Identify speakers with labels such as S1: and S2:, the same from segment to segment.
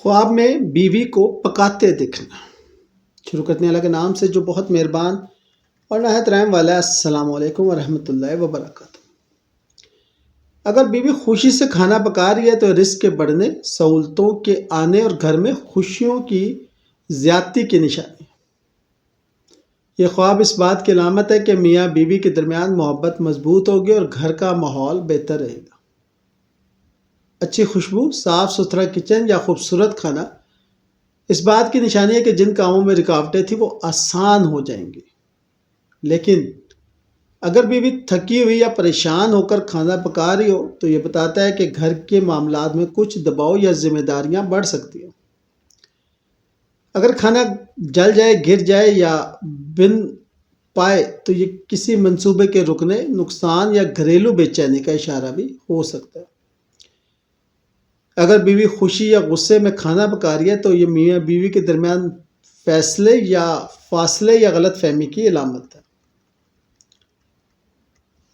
S1: خواب میں بیوی کو پکاتے دکھنا۔ شروع کرتے ہیں اللہ کے نام سے جو بہت مہربان اور نہایت رحم والا ہے۔ السلام علیکم ورحمۃ اللہ وبرکاتہ۔ اگر بیوی خوشی سے کھانا پکا رہی ہے تو رزق کے بڑھنے، سہولتوں کے آنے اور گھر میں خوشیوں کی زیادتی کی نشانی ہے۔ یہ خواب اس بات کی علامت ہے کہ میاں بیوی کے درمیان محبت مضبوط ہوگی اور گھر کا ماحول بہتر رہے گا۔ اچھی خوشبو، صاف ستھرا کچن یا خوبصورت کھانا اس بات کی نشانی ہے کہ جن کاموں میں رکاوٹیں تھیں وہ آسان ہو جائیں گی۔ لیکن اگر بیوی تھکی ہوئی یا پریشان ہو کر کھانا پکا رہی ہو تو یہ بتاتا ہے کہ گھر کے معاملات میں کچھ دباؤ یا ذمہ داریاں بڑھ سکتی ہیں۔ اگر کھانا جل جائے، گر جائے یا بن پائے تو یہ کسی منصوبے کے رکنے، نقصان یا گھریلو بے چینی کا اشارہ بھی ہو سکتا ہے۔ اگر بیوی خوشی یا غصے میں کھانا پکا رہی ہے تو یہ میاں بیوی کے درمیان فاصلے یا غلط فہمی کی علامت ہے۔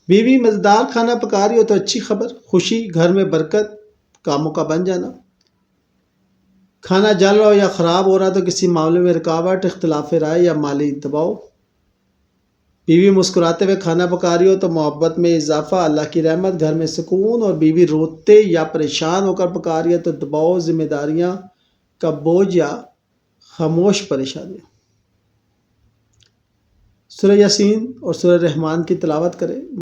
S1: بیوی مزیدار کھانا پکا رہی ہو تو اچھی خبر، خوشی، گھر میں برکت، کاموں کا بن جانا۔ کھانا جل رہا ہو یا خراب ہو رہا تو کسی معاملے میں رکاوٹ، اختلاف رائے یا مالی دباؤ۔ بیوی مسکراتے ہوئے کھانا پکا رہی ہو تو محبت میں اضافہ، اللہ کی رحمت، گھر میں سکون۔ اور بیوی روتے یا پریشان ہو کر پکا رہی ہے تو دباؤ، ذمہ داریاں کا بوجھ یا خاموش پریشانیاں۔ سورہ یاسین اور سورہ رحمان کی تلاوت کریں۔